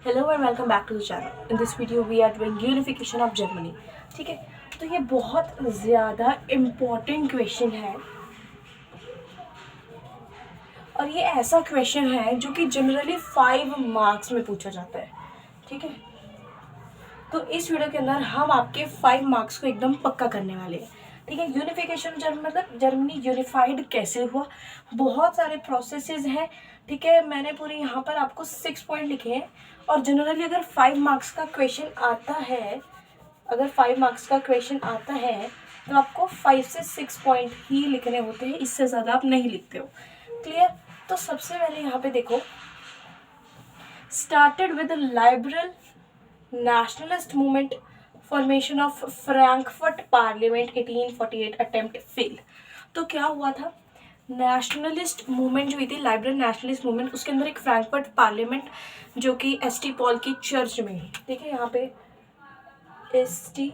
Hello and welcome back to the channel. In this video we are doing unification of Germany. ठीक है, तो ये बहुत ज़्यादा इम्पोर्टेंट क्वेश्चन है और ये ऐसा क्वेश्चन है जो कि जनरली 5 मार्क्स में पूछा जाता है. ठीक है, तो इस वीडियो के अंदर हम आपके 5 मार्क्स को एकदम पक्का करने वाले हैं. ठीक है, यूनिफिकेशन मतलब जर्मनी यूनिफाइड कैसे हुआ, बहुत सारे प्रोसेसेस हैं. ठीक है, मैंने पूरे यहाँ पर आपको 6 पॉइंट लिखे हैं और जनरली अगर 5 मार्क्स का क्वेश्चन आता है तो आपको 5 से 6 पॉइंट ही लिखने होते हैं, इससे ज़्यादा आप नहीं लिखते हो. क्लियर? तो सबसे पहले यहाँ पे देखो, started with liberal nationalist movement, formation of Frankfurt Parliament 1848 attempt fail. तो क्या हुआ था, नेशनलिस्ट मूवमेंट जो हुई थी, लिबरल नेशनलिस्ट मूवमेंट, उसके अंदर एक फ्रैंकफर्ट पार्लियामेंट जो कि एसटी पॉल की चर्च में, ठीक है, यहाँ पे एसटी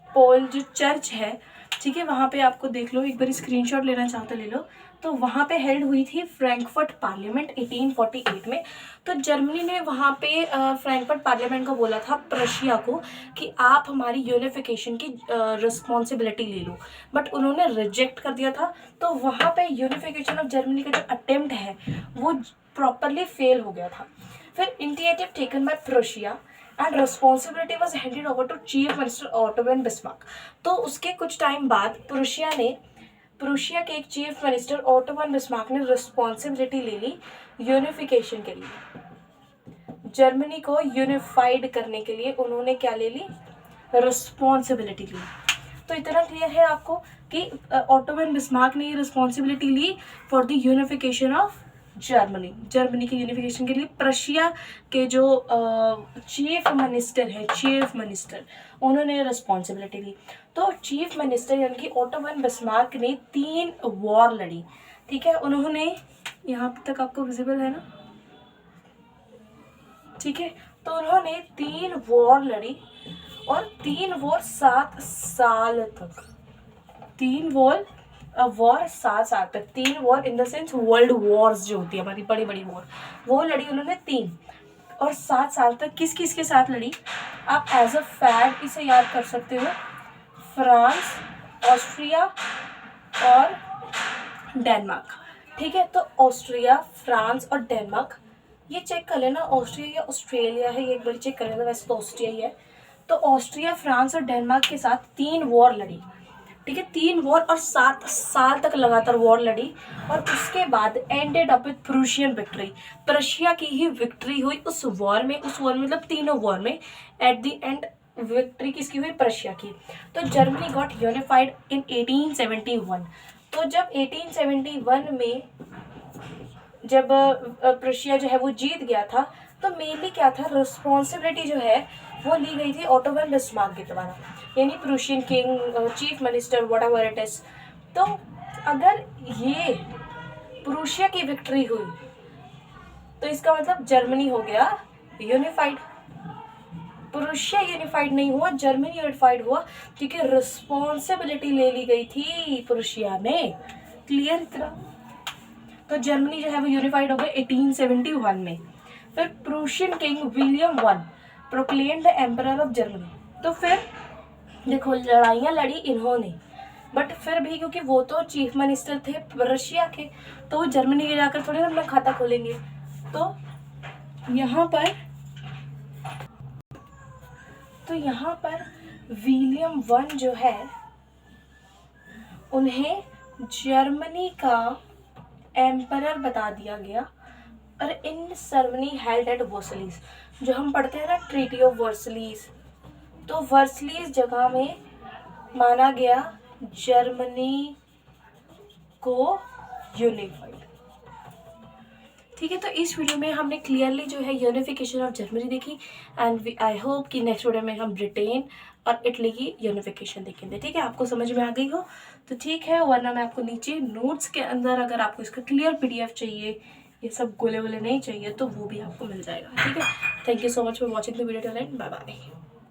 पॉल जो चर्च है, ठीक है, वहाँ पे आपको देख लो, एक बार स्क्रीनशॉट लेना चाहते ले लो. तो वहाँ पे हेल्ड हुई थी फ्रैंकफर्ट पार्लियामेंट 1848 में. तो जर्मनी ने वहाँ पे फ्रैंकफर्ट पार्लियामेंट को बोला था प्रशिया को कि आप हमारी यूनिफिकेशन की रिस्पॉन्सिबिलिटी ले लो, बट उन्होंने रिजेक्ट कर दिया था. तो वहाँ पे यूनिफिकेशन ऑफ जर्मनी का जो अटेम्प्ट है वो प्रॉपरली फेल हो गया था. फिर initiative taken by Prussia and responsibility was handed over to chief minister Otto von Bismarck. तो उसके कुछ टाइम बाद प्रुशिया के एक chief minister Otto von Bismarck ने रिस्पॉन्सिबिलिटी ले ली यूनिफिकेशन के लिए. जर्मनी को यूनिफाइड करने के लिए उन्होंने क्या ले ली, रिस्पॉन्सिबिलिटी ली. तो इतना क्लियर है आपको कि ऑटो वन बिस्मार्क ने ये रिस्पॉन्सिबिलिटी ली for the unification of Germany के यूनिफिकेशन के लिए. प्रशिया के जो चीफ मिनिस्टर उन्होंने रिस्पॉन्सिबिलिटी ली. तो चीफ मिनिस्टर यानी कि ऑटो वन बिस्मार्क ने 3 वॉर लड़ी. ठीक है, उन्होंने, यहाँ तक आपको विजिबल है ना, ठीक है, तो उन्होंने 3 वॉर लड़ी और 3 वॉर 7 साल तक, 3 वॉर 7 साल तक, 3 war in the sense world Wars जो होती है हमारी बड़ी बड़ी वॉर, वो लड़ी उन्होंने 3 और 7 साल तक. किस किस के साथ लड़ी, आप एज अ फैक्ट इसे याद कर सकते हो, फ्रांस, ऑस्ट्रिया और डेनमार्क. ठीक है, तो ऑस्ट्रिया, फ्रांस और डेनमार्क, ये चेक कर लेना ऑस्ट्रिया या ऑस्ट्रेलिया है, ये एक बार चेक कर लेना, वैसे तो ऑस्ट्रिया ही है. तो ऑस्ट्रिया, फ्रांस और डेनमार्क के साथ 3 वॉर लड़ी. ठीक है, 3 वॉर और 7 साल तक लगातार वॉर लड़ी और उसके बाद ended up with Prussian victory. Prussia की ही विक्ट्री हुई उस वॉर में मतलब तीनों वॉर में. एट द एंड विक्ट्री किसकी हुई, प्रशिया की. तो जर्मनी गॉट यूनिफाइड इन 1871. तो जब 1871 में जब प्रशिया जो है वो जीत गया था, तो मेनली क्या था, रिस्पॉन्सिबिलिटी जो है वो ली गई थी ऑटो वन बिस्मार्क के द्वारा, यानी Prussian king, chief minister, whatever it is. तो अगर ये प्रूशिया की विक्ट्री हुई तो इसका मतलब जर्मनी हो गया यूनिफाइड. प्रूशिया यूनिफाइड नहीं हुआ, जर्मनी यूनिफाइड हुआ, क्योंकि रिस्पॉन्सिबिलिटी ले ली गई थी प्रूशिया में. क्लियर इतना? तो जर्मनी जो है वो यूनिफाइड हो गया 1871 में. फिर Prussian king William one proclaimed the emperor of Germany. तो फिर देखो, लड़ाइयाँ लड़ी इन्होंने, बट फिर भी क्योंकि वो तो चीफ मिनिस्टर थे रशिया के, तो वो जर्मनी के जाकर थोड़ी अपना खाता खोलेंगे. तो यहाँ पर विलियम वन जो है, उन्हें जर्मनी का एम्परर बता दिया गया. और इन सेरेमनी हेल्ड एट वर्सलीज, जो हम पढ़ते हैं ना, ट्रीटी ऑफ वर्सलीज, तो वर्सलीज जगह में माना गया जर्मनी को यूनिफाइड. ठीक है, तो इस वीडियो में हमने क्लियरली जो है यूनिफिकेशन ऑफ जर्मनी देखी एंड आई होप कि नेक्स्ट वीडियो में हम ब्रिटेन और इटली की यूनिफिकेशन देखेंगे. ठीक है, आपको समझ में आ गई हो तो ठीक है, वरना मैं आपको नीचे नोट्स के अंदर अगर आपको इसका क्लियर PDF चाहिए, ये सब गोले वोले नहीं चाहिए, तो वो भी आपको मिल जाएगा. ठीक है, thank you so much for watching the video. Bye bye.